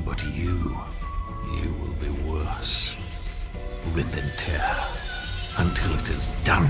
But you will be worse. Rip and tear until it is done.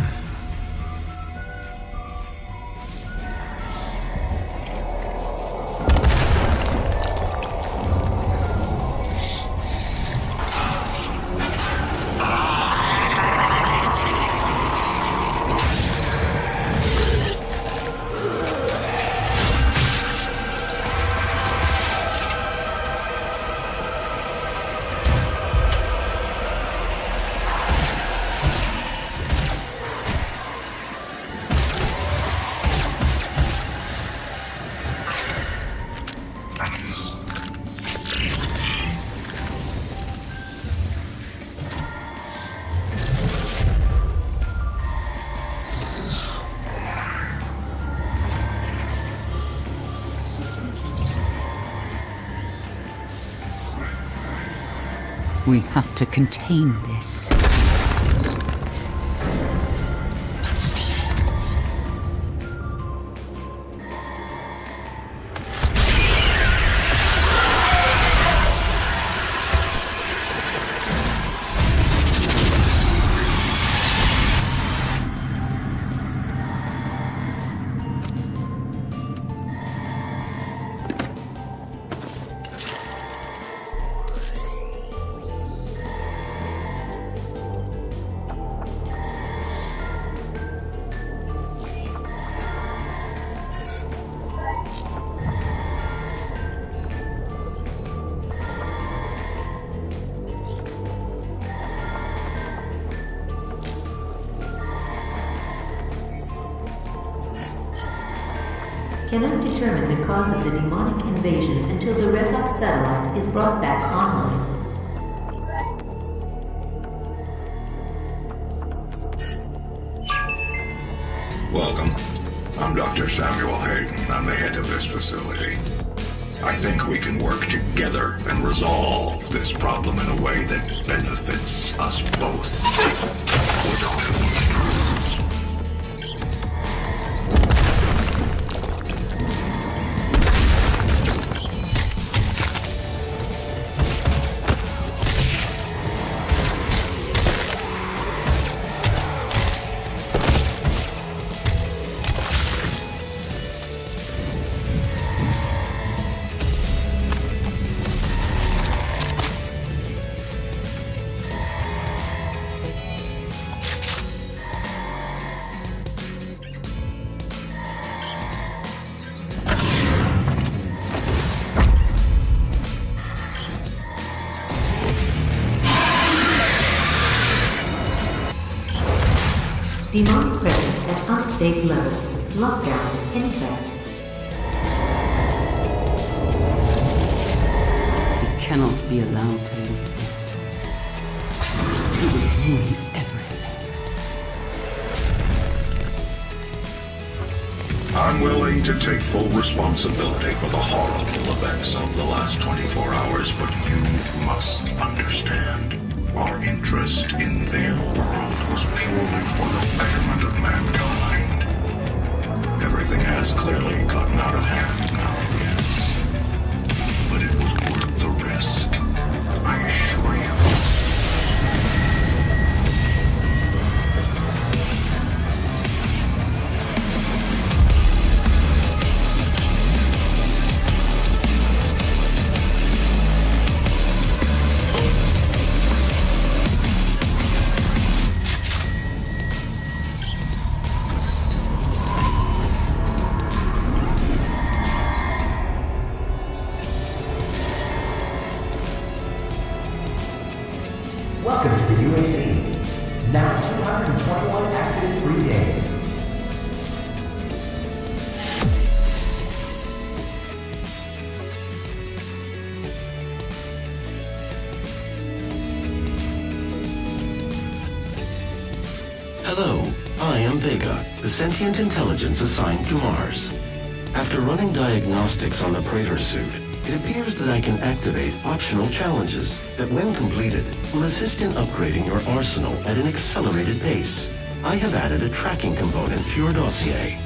We have to contain this. Cannot determine the cause of the demonic invasion until the Resop satellite is brought back online. Welcome. I'm Dr. Samuel Hayden. I'm the head of this facility. I think we can work together and resolve this problem in a way that benefits us both. Demonic presence at unsafe levels. Lockdown in effect. We cannot be allowed to leave this place. We will ruin everything. I'm willing to take full responsibility for the horrible events of the last 24 hours, but you must understand. Our interest in their world was purely for the betterment of mankind. Everything has clearly gotten out of hand now, yes. But it was worth the risk, I assure you. Welcome to the UAC. Now 221 accident-free days. Hello, I am Vega, the sentient intelligence assigned to Mars. After running diagnostics on the Praetor suit, it appears that I can activate optional challenges that, when completed, will assist in upgrading your arsenal at an accelerated pace. I have added a tracking component to your dossier.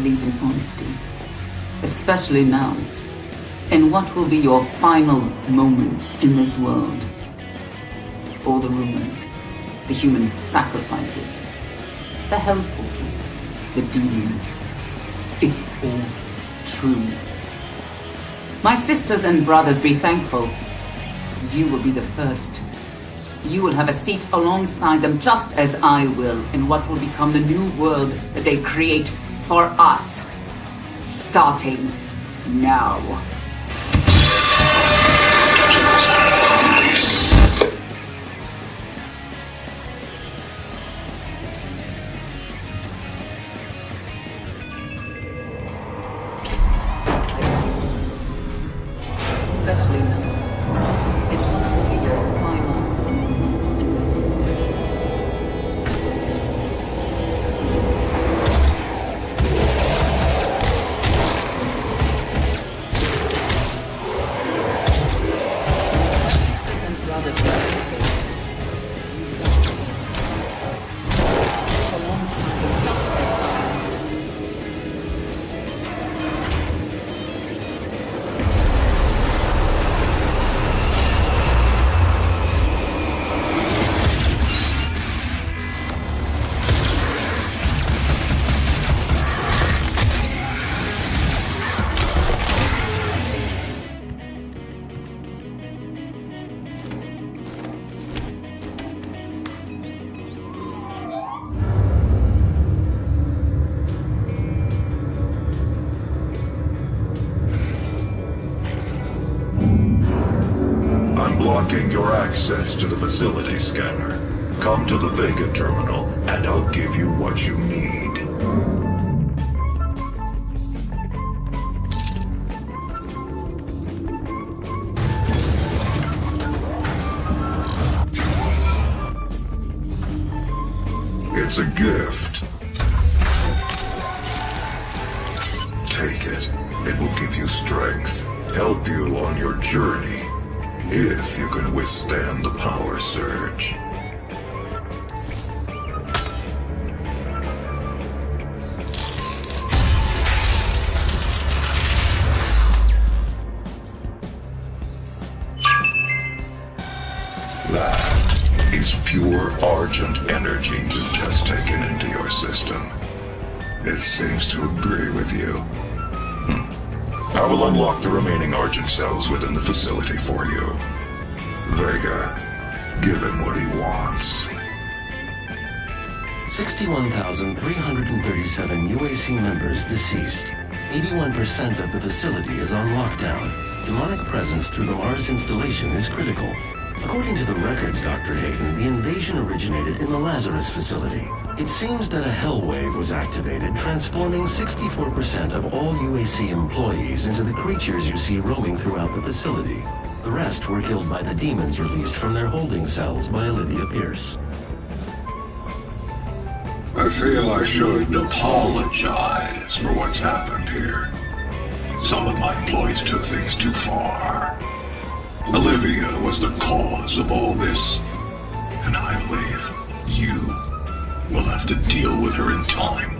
believe in honesty, especially now, in what will be your final moments in this world. All the rumors, the human sacrifices, the hell portal, the demons. It's all true. My sisters and brothers, be thankful. You will be the first. You will have a seat alongside them, just as I will, in what will become the new world that they create for us. Starting now. Especially now. It will be your final moments in this world. Blocking your access to the facility scanner. Come to the Vega terminal, and I'll give you what you need. It's a gift. Take it. It will give you strength, help you on your journey. If you can withstand the power surge. That is pure Argent energy you've just taken into your system. It seems to agree with you. I will unlock the remaining Argent cells within the facility for you. Vega, give him what he wants. 61,337 UAC members deceased. 81% of the facility is on lockdown. Demonic presence through the Mars installation is critical. According to the records, Dr. Hayden, the invasion originated in the Lazarus facility. It seems that a hell wave was activated, transforming 64% of all UAC employees into the creatures you see roaming throughout the facility. The rest were killed by the demons released from their holding cells by Olivia Pierce. I feel I should apologize for what's happened here. Some of my employees took things too far. Olivia was the cause of all this, and I believe you will have to deal with her in time.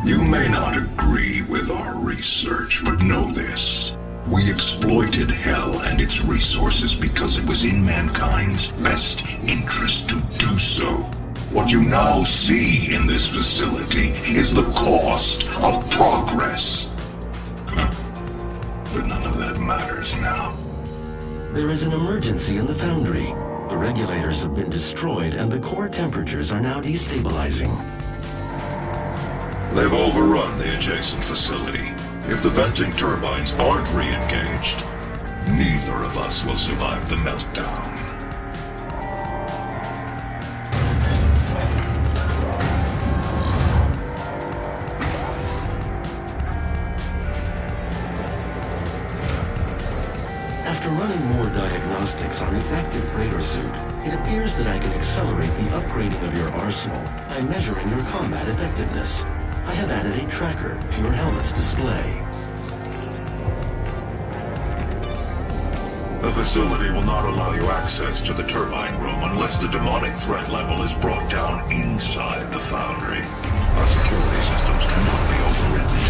You may not agree with our research, but know this. We exploited Hell and its resources because it was in mankind's best interest to do so. What you now see in this facility is the cost of progress. But none of that matters now. There is an emergency in the foundry. The regulators have been destroyed and the core temperatures are now destabilizing. They've overrun the adjacent facility. If the venting turbines aren't re-engaged, neither of us will survive the meltdown. After running more diagnostics on the active Praetor suit, it appears that I can accelerate the upgrading of your arsenal by measuring your combat effectiveness. I have added a tracker to your helmet's display. The facility will not allow you access to the turbine room unless the demonic threat level is brought down inside the foundry. Our security systems cannot be overridden.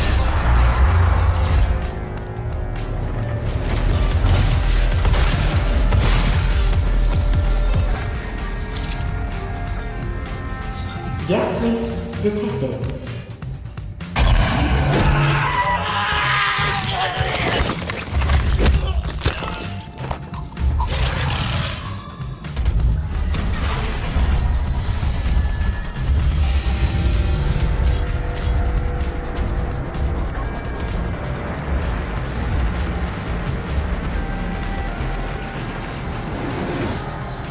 Gas leak detected.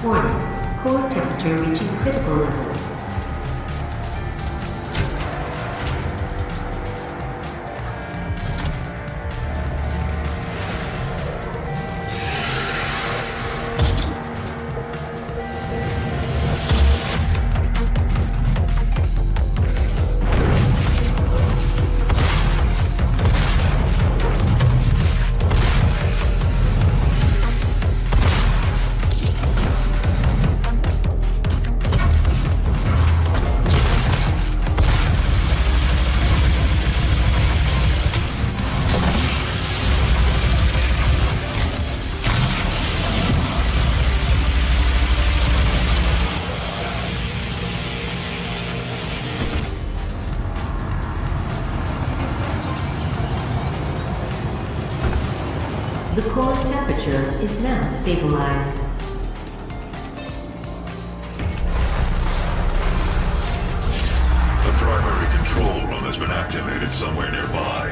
Warning, core temperature reaching critical levels. The core temperature is now stabilized. The primary control room has been activated somewhere nearby.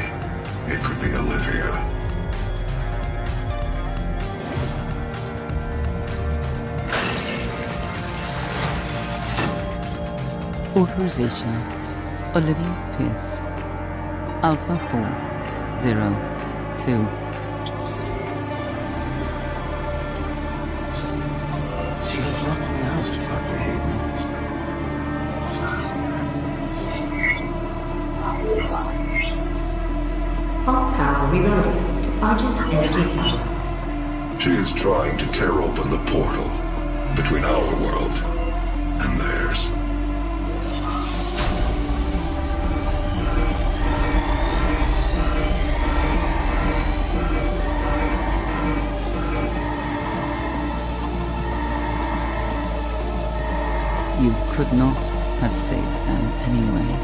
It could be Olivia. Authorization. Olivia Pierce. Alpha 402. She has locked me out, Dr. Hayden. All power rerouted to Argent Energy Tower. She is trying to tear open the portal between our world and theirs. You could not have saved them anyway.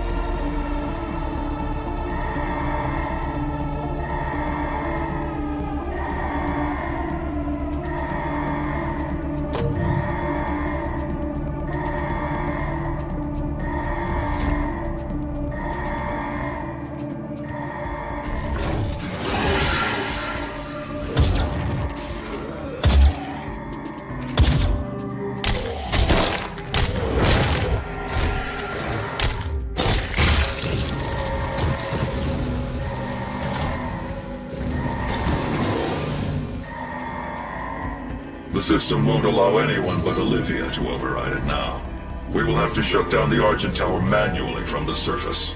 The system won't allow anyone but Olivia to override it now. We will have to shut down the Argent Tower manually from the surface.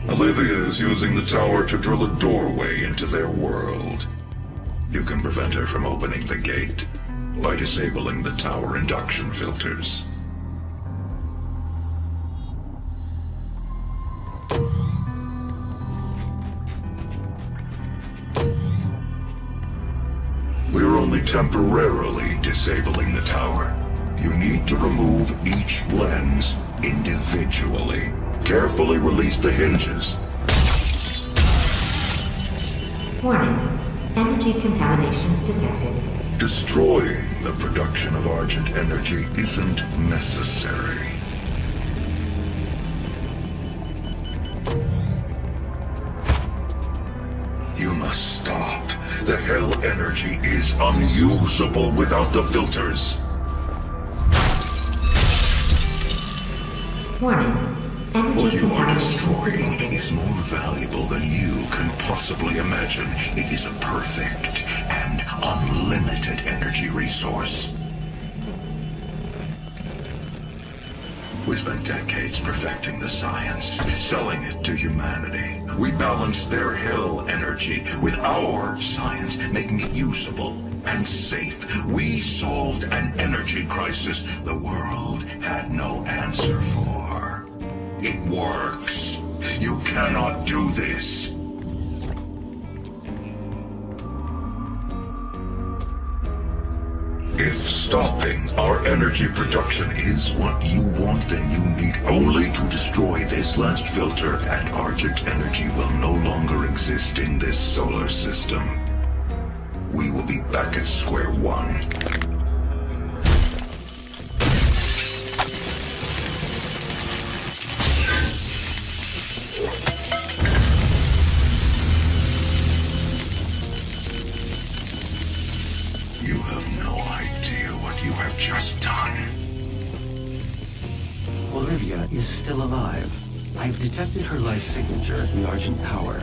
Olivia is using the tower to drill a doorway into their world. You can prevent her from opening the gate by disabling the tower induction filters. We're only temporarily disabling the tower. You need to remove each lens individually. Carefully release the hinges. Warning, energy contamination detected. Destroying the production of Argent energy isn't necessary. You must stop. The hell energy is unusable without the filters. Warning, What energy you are contamination destroying detected. is more valuable than you can possibly imagine. It is a perfect and unlimited energy resource. We spent decades perfecting the science, selling it to humanity. We balanced their hell energy with our science, making it usable and safe. We solved an energy crisis the world had no answer for. It works. You cannot do this. If stopping our energy production is what you want, then you need only to destroy this last filter, and Argent energy will no longer exist in this solar system. We will be back at square one. You have no idea what you have just done. Olivia is still alive. I've detected her life signature at the Argent Tower.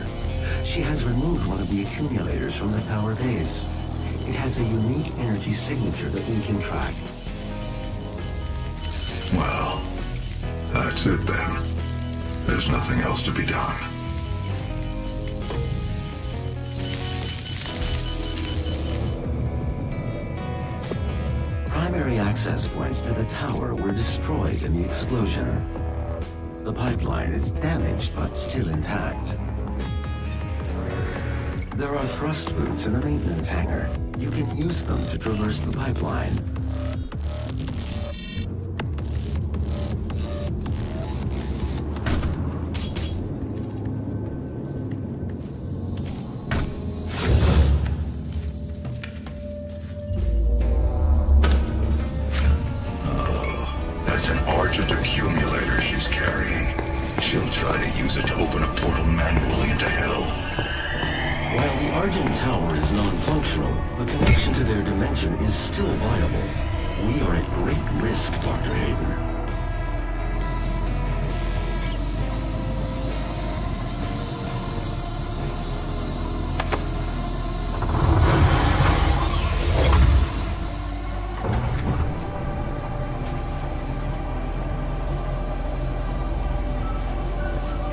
She has removed one of the accumulators from the tower base. It has a unique energy signature that we can track. Well, that's it then. There's nothing else to be done. Primary access points to the tower were destroyed in the explosion. The pipeline is damaged but still intact. There are thrust boots in the maintenance hangar. You can use them to traverse the pipeline. That's an Argent accumulator she's carrying. She'll try to use it to open a portal manually into hell. While the Argent Tower is non-functional, the connection to their dimension is still viable. We are at great risk, Dr. Hayden.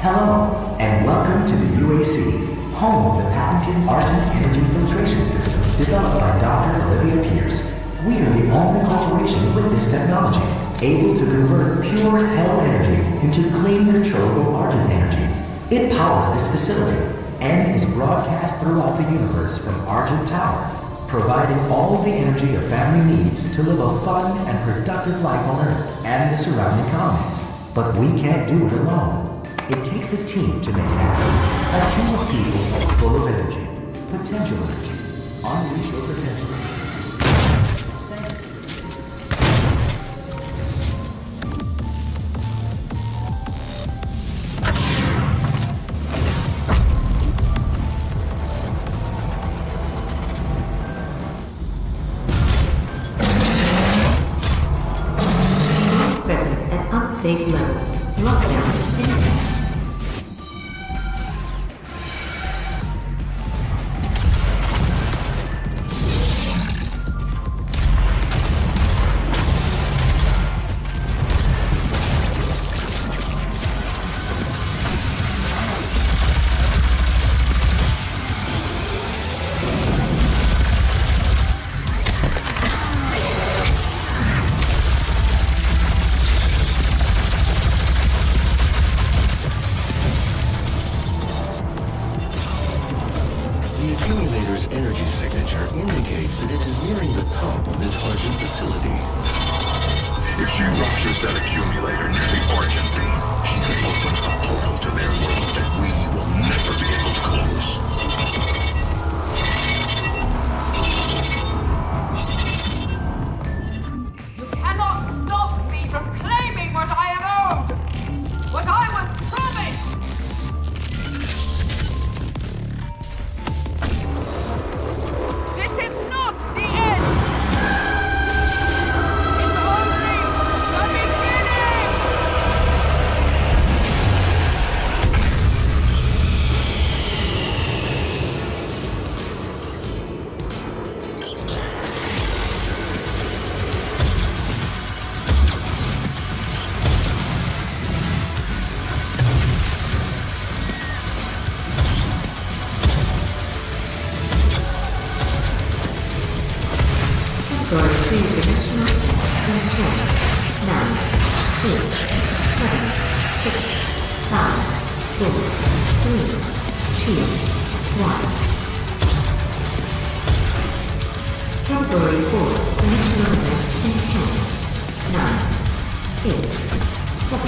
Hello, and welcome to the UAC, home of the patented Argent Energy Filtration System developed by Dr. Olivia Pierce. We are the only corporation with this technology, able to convert pure hell energy into clean, controllable Argent energy. It powers this facility and is broadcast throughout the universe from Argent Tower, providing all the energy a family needs to live a fun and productive life on Earth and the surrounding colonies. But we can't do it alone. It takes a team to make it happen. A team of people full of energy, potential energy. Unleash your potential. Presence at unsafe levels. Lockdown imminent. The accumulator's energy signature indicates that it is nearing the top of this Argent facility. If she ruptures that accumulator near the Argent beam, she could open a portal to their world that we will never be able to close. You cannot stop me from claiming what I am owed! What I was promised! This is not the end! It's only the beginning! 5, 4, 3, 2, 1. Category 4, dimensional event in 10, 9, 8, 7,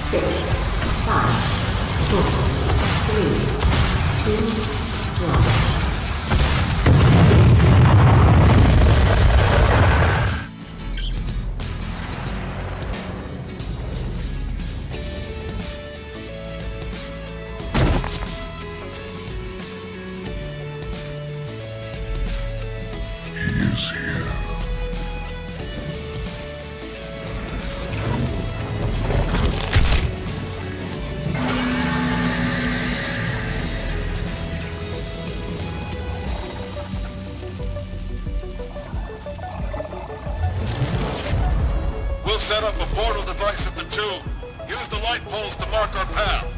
6, 5, 4, 3, 2, 1. Set up a portal device at the tomb. Use the light poles to mark our path.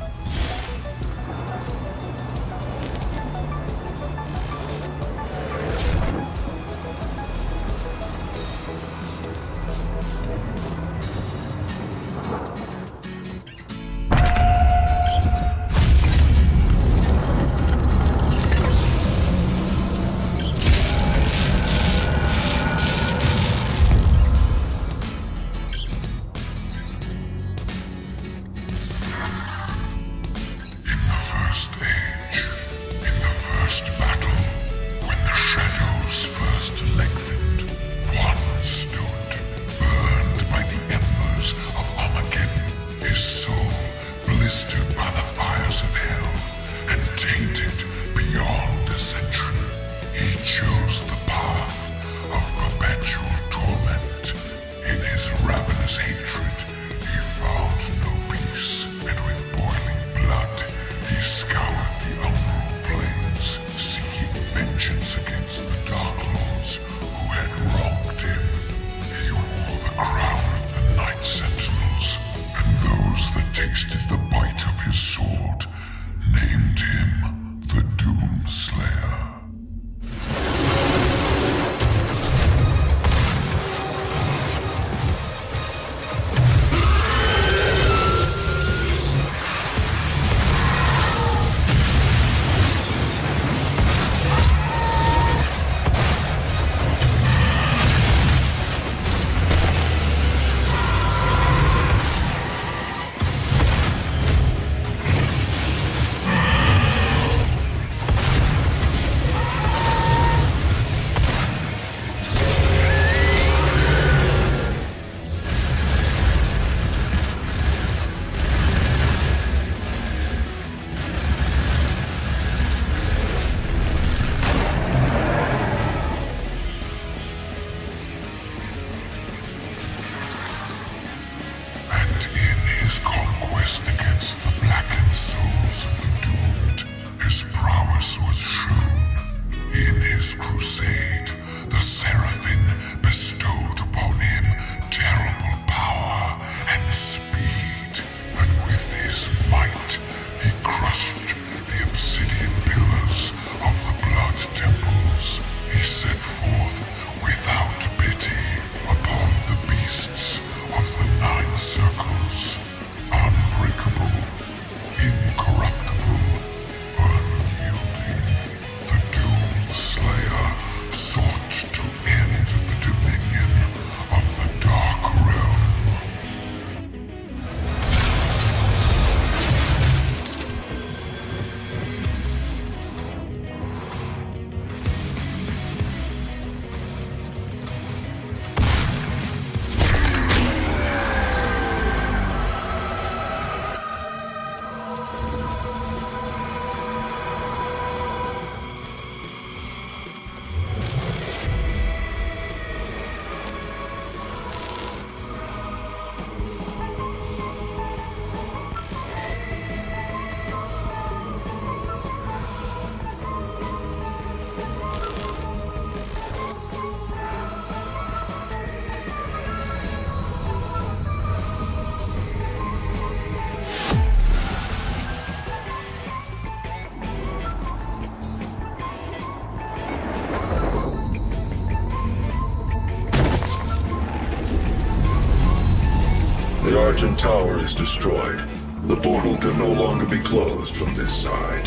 The Argent Tower is destroyed. The portal can no longer be closed from this side.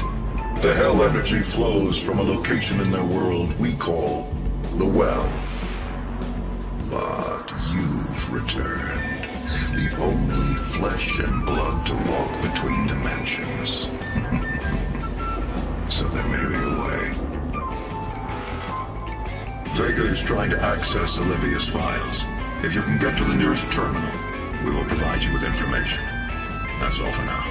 The hell energy flows from a location in their world we call the Well. But you've returned, the only flesh and blood to walk between dimensions. So there may be a way. Vega is trying to access Olivia's files. If you can get to the nearest terminal, we will provide you with information. That's all for now.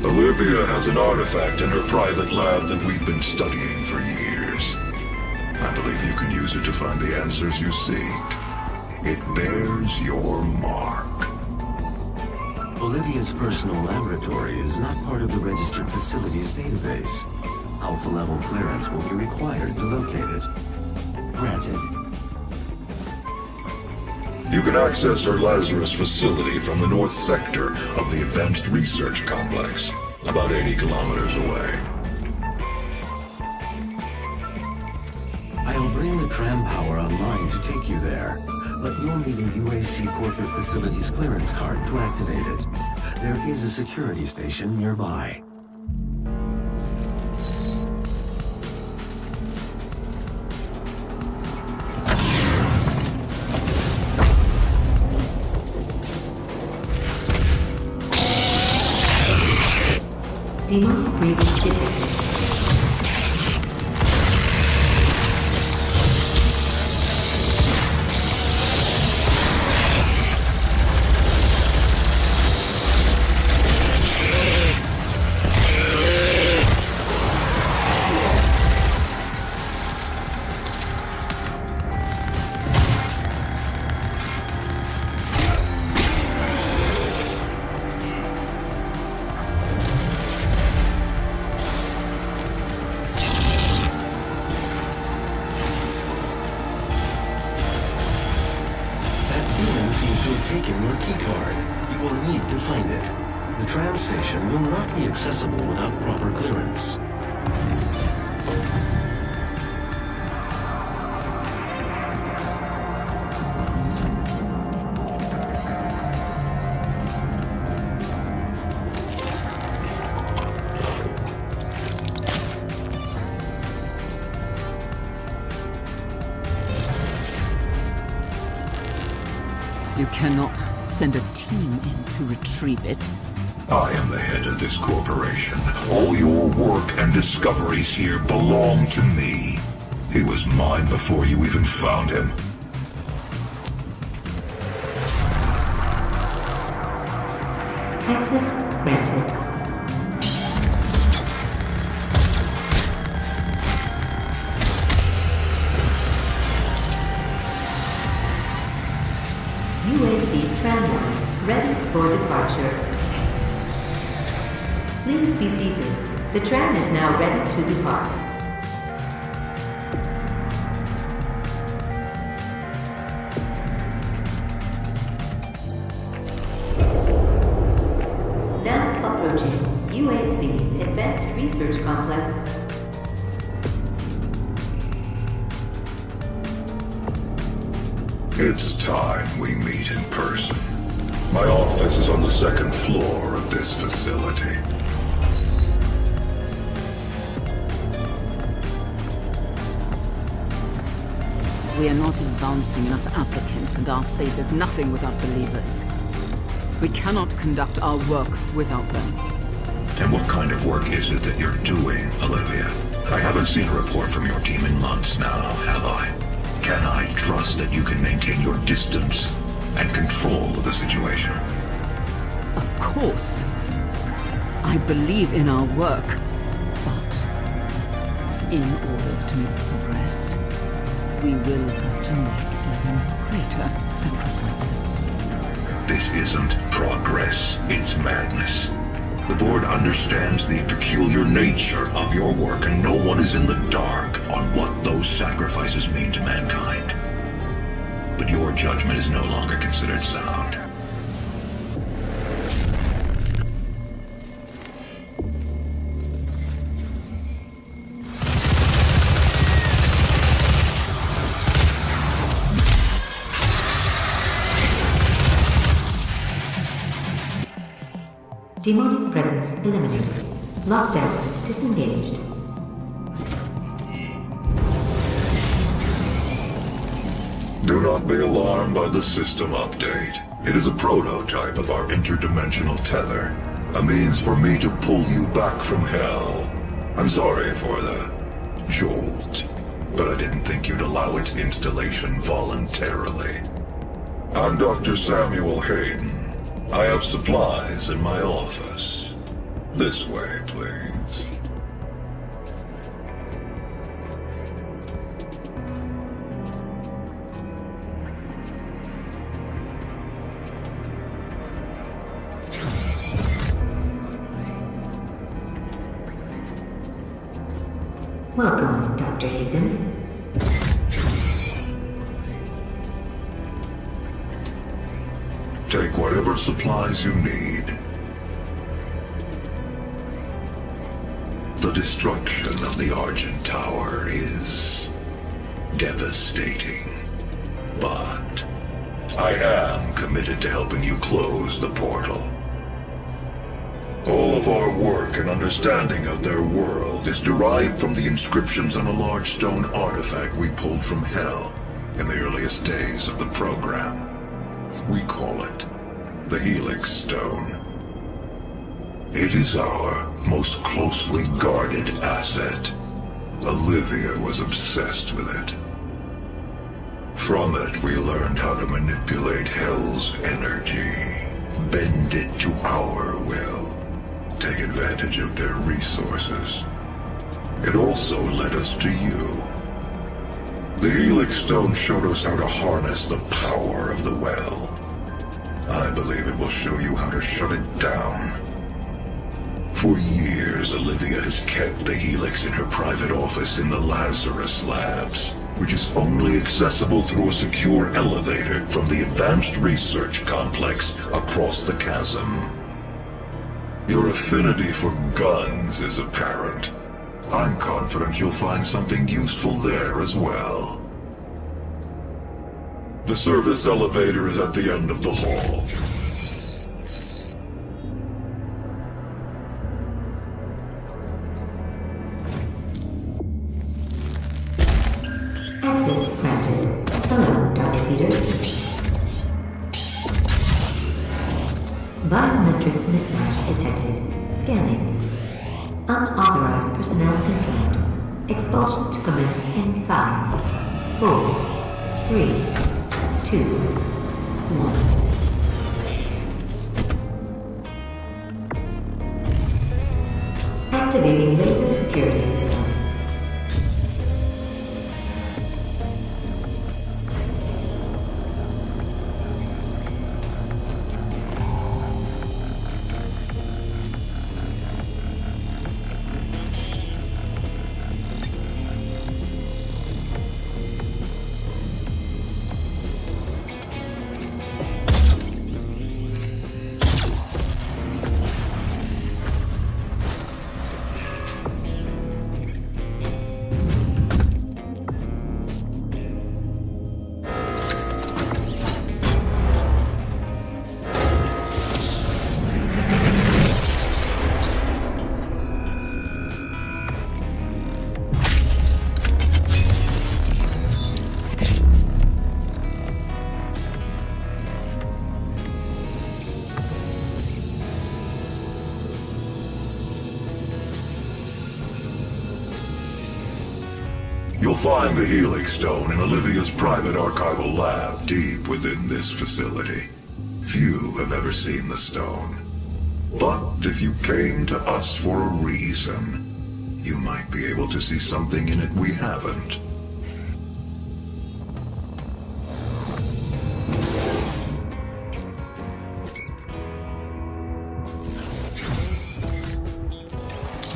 Olivia has an artifact in her private lab that we've been studying for years. I believe you can use it to find the answers you seek. It bears your mark. Olivia's personal laboratory is not part of the registered facilities database. Alpha-level clearance will be required to locate it. Granted. You can access her Lazarus facility from the north sector of the Advanced Research Complex, about 80 kilometers away. I'll bring the tram power online to take you there, but you'll need a UAC corporate facilities clearance card to activate it. There is a security station nearby. Demonic breach detected. Taken your keycard. You will need to find it. The tram station will not be accessible without proper clearance. You cannot send a team in to retrieve it. I am the head of this corporation. All your work and discoveries here belong to me. He was mine before you even found him. Access granted. UAC tramline ready for departure. Please be seated. The tram is now ready to depart. Now approaching UAC Advanced Research Complex. It's time we meet in person. My office is on the second floor of this facility. We are not advancing enough applicants, and our faith is nothing without believers. We cannot conduct our work without them. And what kind of work is it that you're doing, Olivia? I haven't seen a report from your team in months now, have I? Can I trust that you can maintain your distance and control of the situation? Of course. I believe in our work, but in order to make progress, we will have to make even greater sacrifices. This isn't progress, it's madness. The board understands the peculiar nature of your work, and no one is in the dark on what those sacrifices mean to mankind. But your judgment is no longer considered sound. Demonic presence eliminated. Lockdown disengaged. Do not be alarmed by the system update. It is a prototype of our interdimensional tether. A means for me to pull you back from hell. I'm sorry for the jolt, but I didn't think you'd allow its installation voluntarily. I'm Dr. Samuel Hayden. I have supplies in my office. This way, please. Welcome, Dr. Hayden. Take whatever supplies you need. The destruction of the Argent Tower is devastating, but I am committed to helping you close the portal. All of our work and understanding of their world is derived from the inscriptions on a large stone artifact we pulled from Hell in the earliest days of the program. We call it the Helix Stone. It is our most closely guarded asset. Olivia was obsessed with it. From it, we learned how to manipulate Hell's energy, bend it to our will, take advantage of their resources. It also led us to you. The Helix Stone showed us how to harness the power of the well. I believe it will show you how to shut it down. For years, Olivia has kept the Helix in her private office in the Lazarus Labs, which is only accessible through a secure elevator from the Advanced Research Complex across the chasm. Your affinity for guns is apparent. I'm confident you'll find something useful there as well. The service elevator is at the end of the hall. Access granted. Hello, Dr. Peters. Biometric mismatch detected. Scanning. Unauthorized personnel confirmed. Expulsion to commence in 5, 4, 3, 2, 1. Activating laser security system. You'll find the Helix Stone in Olivia's private archival lab deep within this facility. Few have ever seen the stone. But if you came to us for a reason, you might be able to see something in it we haven't.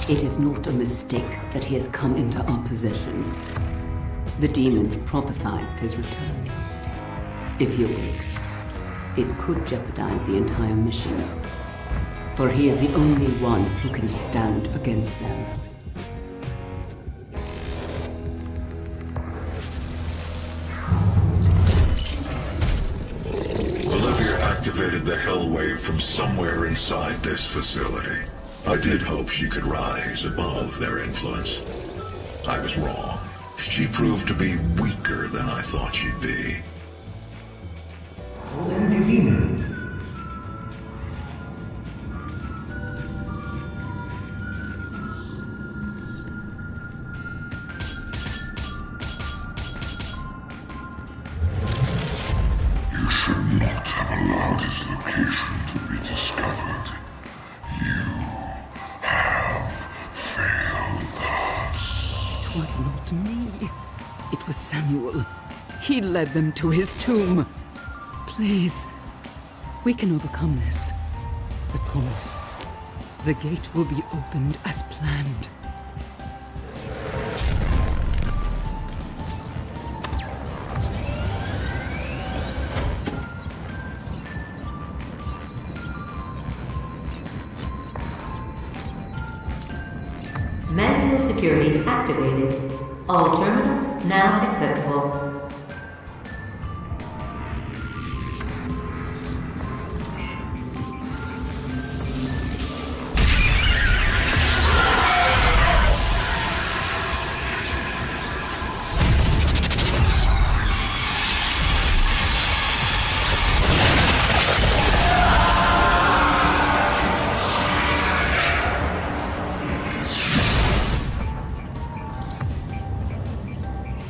It is not a mistake that he has come into our possession. The demons prophesied his return. If he awakes, it could jeopardize the entire mission. For he is the only one who can stand against them. Olivia activated the hell wave from somewhere inside this facility. I did hope she could rise above their influence. I was wrong. She proved to be weaker than I thought she'd be. You should not have allowed his location to be discovered. You have failed us. It was not me. It was Samuel. He led them to his tomb. Please, we can overcome this. I promise. The gate will be opened as planned. Manual security activated. All terminals now accessible.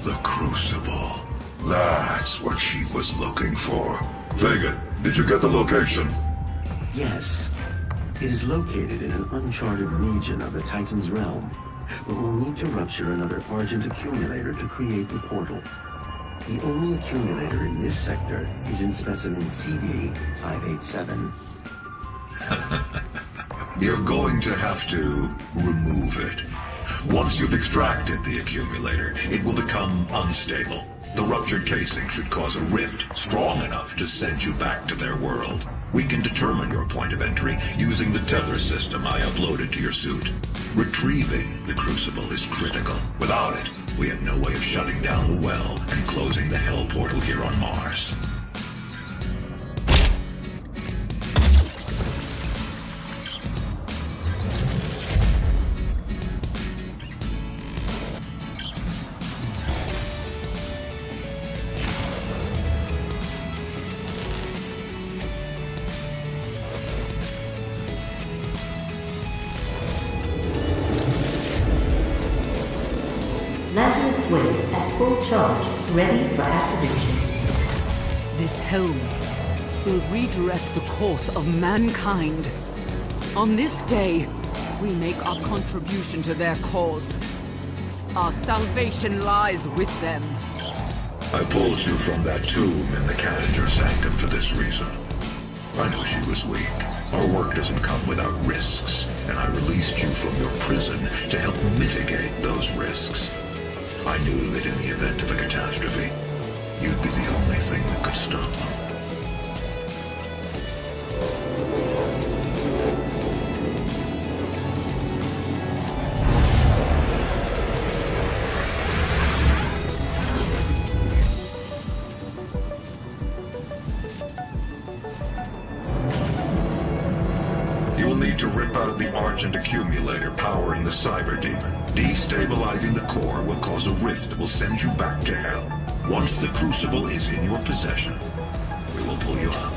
The Crucible. That's what she was looking for. Vega, did you get the location? Yes. It is located in an uncharted region of the Titan's realm, but we'll need to rupture another Argent accumulator to create the portal. The only accumulator in this sector is in specimen CD-587. You're going to have to remove it. Once you've extracted the accumulator, it will become unstable. The ruptured casing should cause a rift strong enough to send you back to their world. We can determine your point of entry using the tether system I uploaded to your suit. Retrieving the Crucible is critical. Without it, we have no way of shutting down the well and closing the Hell portal here on Mars. Lazarus Wave at full charge, ready for activation. This helm will redirect the course of mankind. On this day, we make our contribution to their cause. Our salvation lies with them. I pulled you from that tomb in the Canister Sanctum for this reason. I knew she was weak. Our work doesn't come without risks, and I released you from your prison to help mitigate those risks. I knew that in the event of a catastrophe, you'd be the only thing that could stop them. You will need to rip out the Argent accumulator powering the Cyber Demon. Destabilizing the core will cause a rift that will send you back to Hell. Once the Crucible is in your possession, we will pull you out.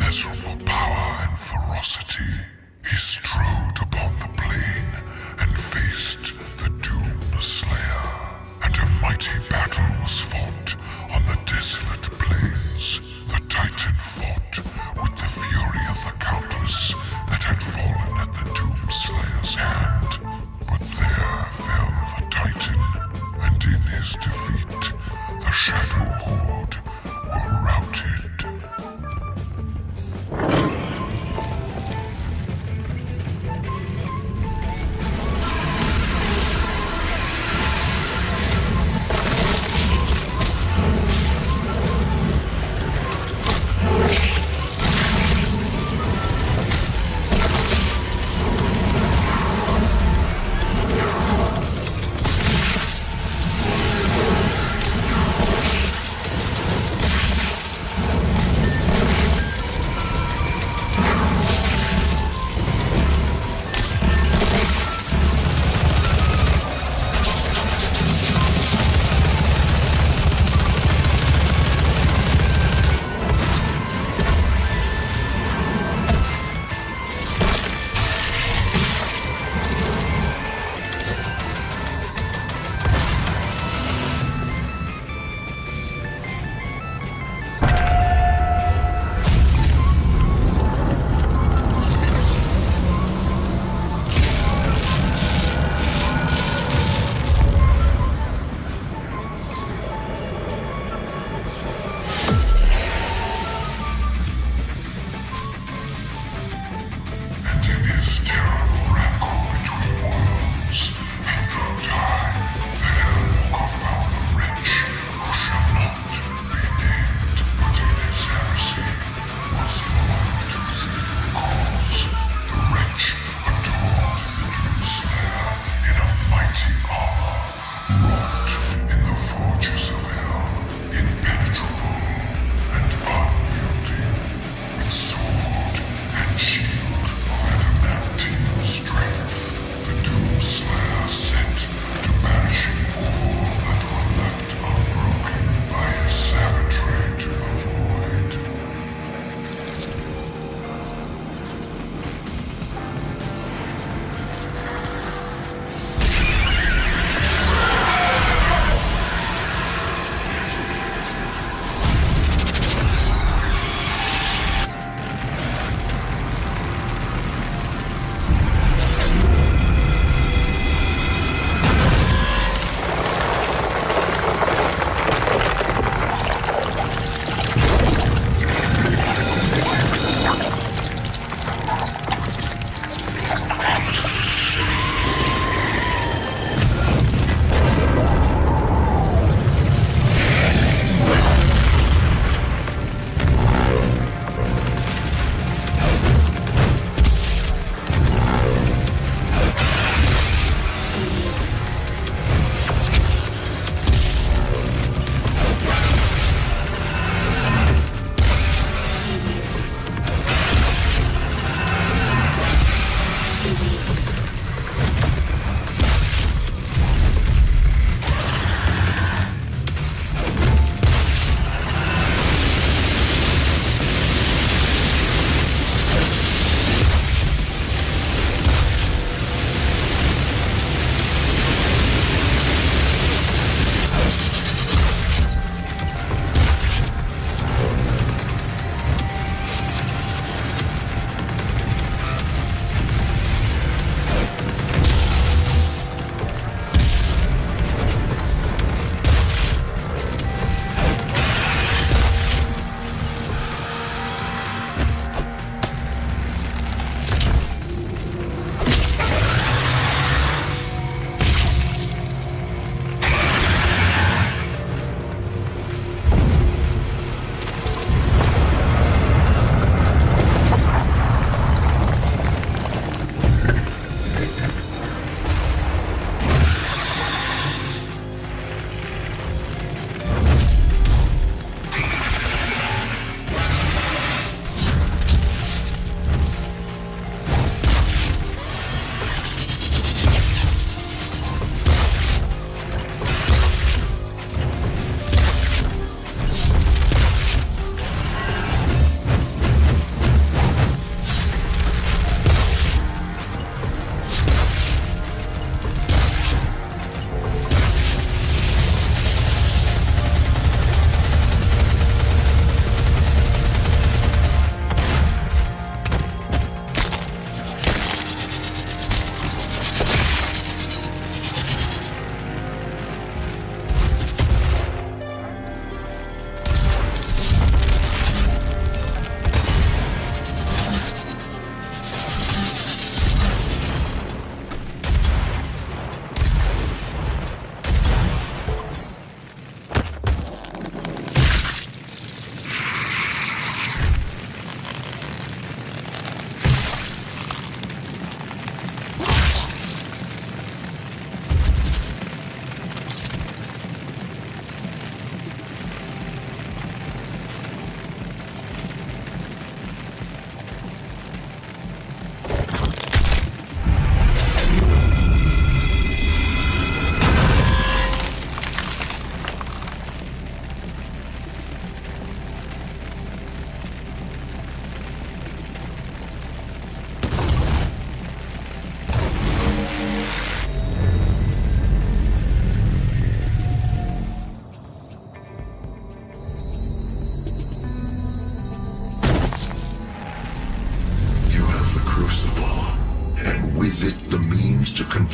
immeasurable power and ferocity, he strode upon the plain and faced the Doom Slayer. And a mighty battle was fought on the desolate plains. The Titan fought with the fury of the countless that had fallen at the Doom Slayer's hand. But there fell the Titan, and in his defeat, the Shadow Horde were routed.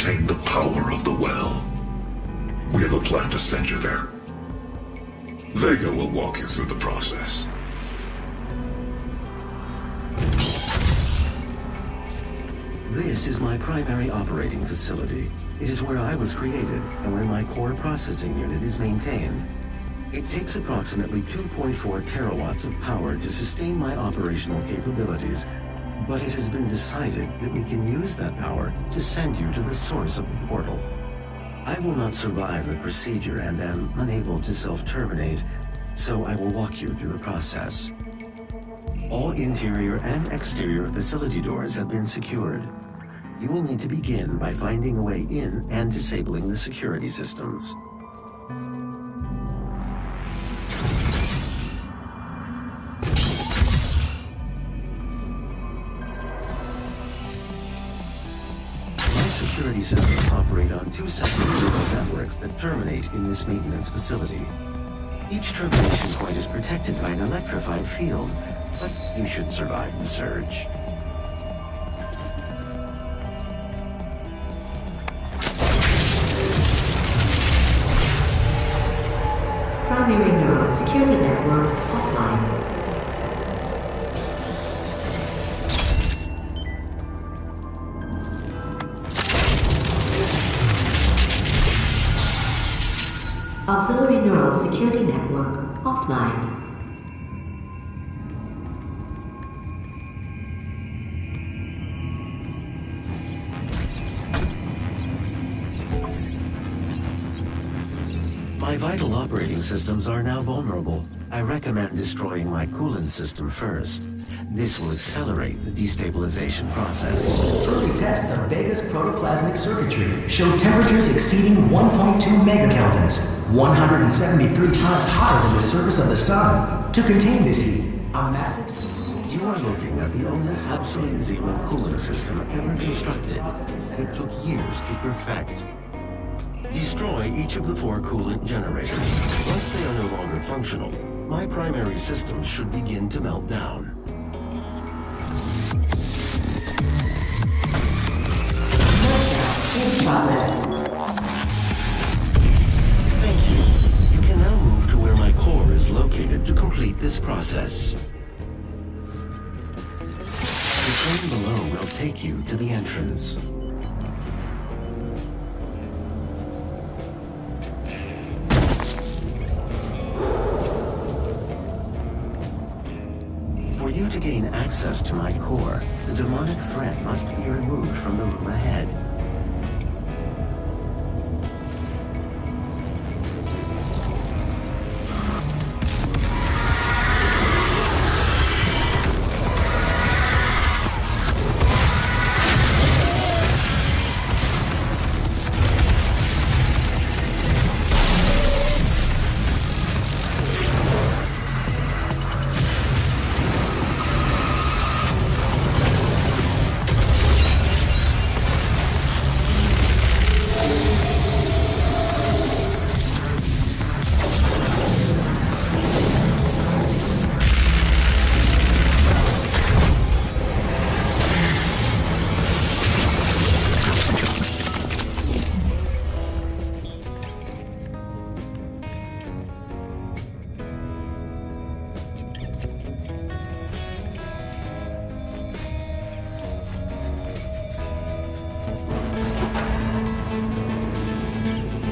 contain the power of the well. We have a plan to send you there. Vega will walk you through the process. This is my primary operating facility. It is where I was created and where my core processing unit is maintained. It takes approximately 2.4 terawatts of power to sustain my operational capabilities, but it has been decided that we can use that power to send you to the source of the portal. I will not survive the procedure and am unable to self-terminate, so I will walk you through the process. All interior and exterior facility doors have been secured. You will need to begin by finding a way in and disabling the security systems. My security systems operate on two separate neural networks that terminate in this maintenance facility. Each termination point is protected by an electrified field, but you should survive the surge. Primary neural security network offline. Auxiliary neural security network offline. My vital operating systems are now vulnerable. I recommend destroying my coolant system first. This will accelerate the destabilization process. Early tests of Vega's protoplasmic circuitry showed temperatures exceeding 1.2 megakelvins, 173 times hotter than the surface of the sun. To contain this heat, a massive... You are looking at the only absolute zero cooling system ever constructed. It took years to perfect. Destroy each of the 4 coolant generators. Once they are no longer functional, my primary systems should begin to melt down. Thank you. You can now move to where my core is located to complete this process. The train below will take you to the entrance. For you to gain access to my core, the demonic threat must be removed from the room ahead.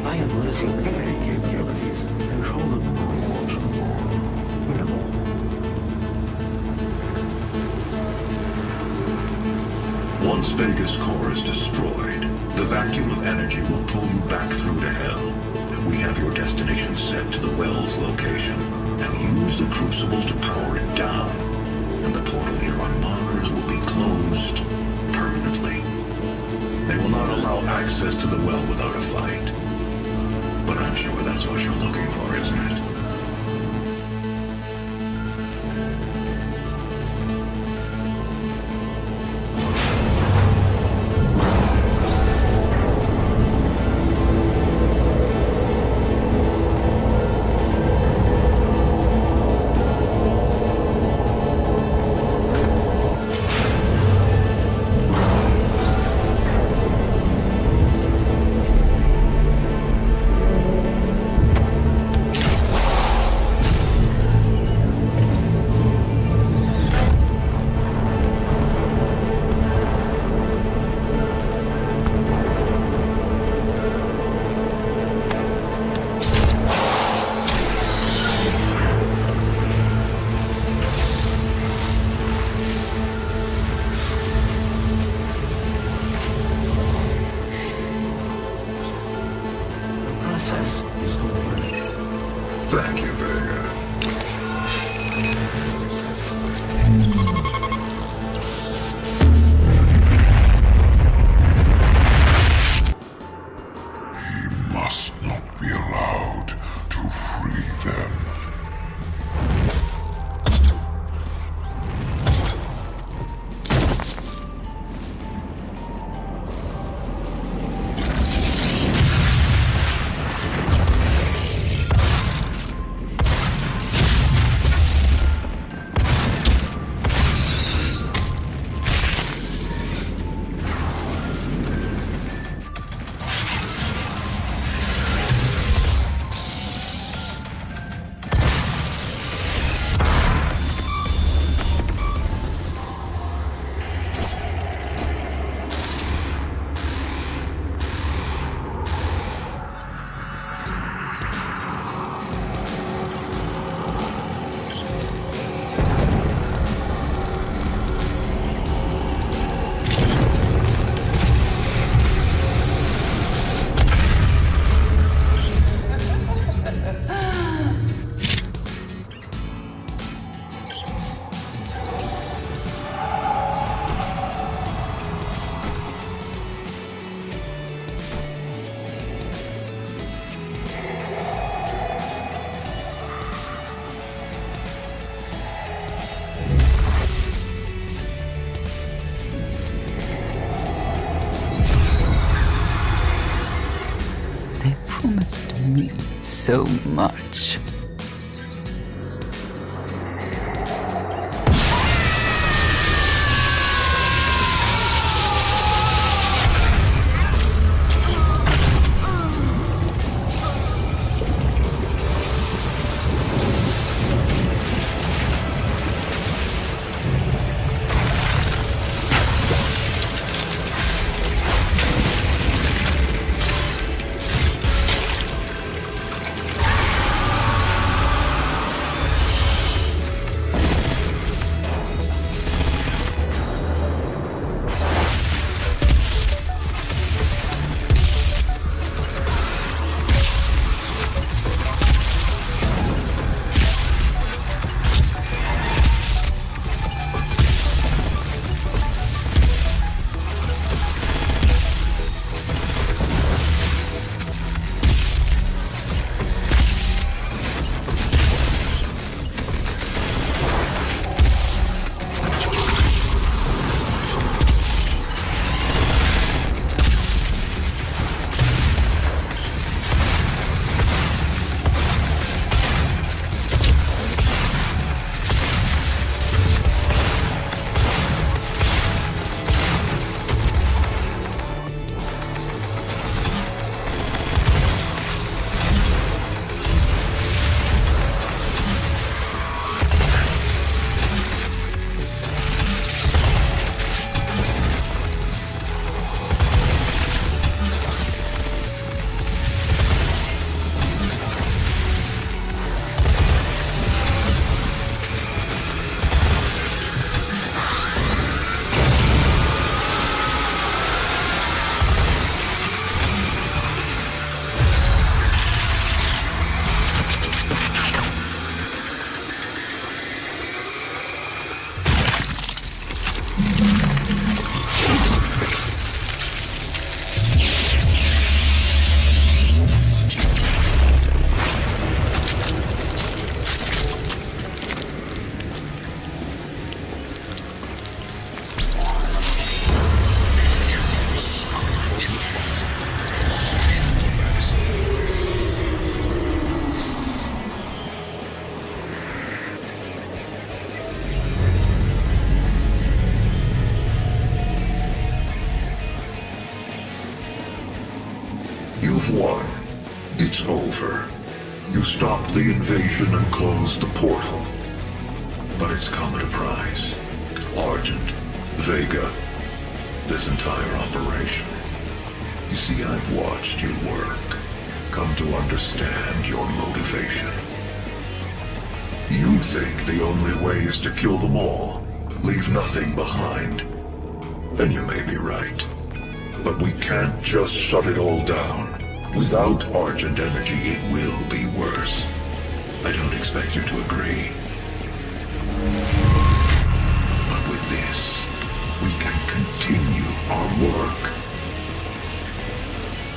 I am losing memory capabilities. Control of the world. Minimal. Once Vega's core is destroyed, the vacuum of energy will pull you back through to hell. We have your destination set to the well's location. Now use the crucible to power it down, and the portal here on Mars will be closed permanently. They will not allow access to the well without a fight. But I'm sure that's what you're looking for, isn't it? so much. You've won. It's over. You stopped the invasion and closed the portal. But it's come at a price. Argent, Vega, this entire operation. You see, I've watched you work. Come to understand your motivation. You think the only way is to kill them all, leave nothing behind. And you may be right. But we can't just shut it all down. Without Argent energy, it will be worse. I don't expect you to agree. But with this, we can continue our work.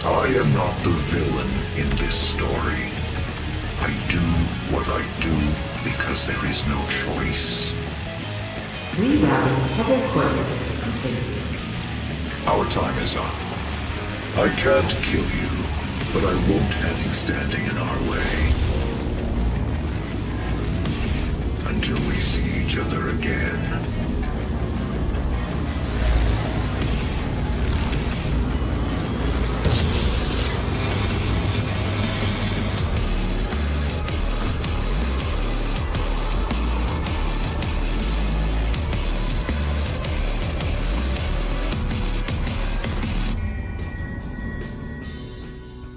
I am not the villain in this story. I do what I do because there is no choice. Rerouting tether coordinates complete. Our time is up. I can't kill you, but I won't have you standing in our way.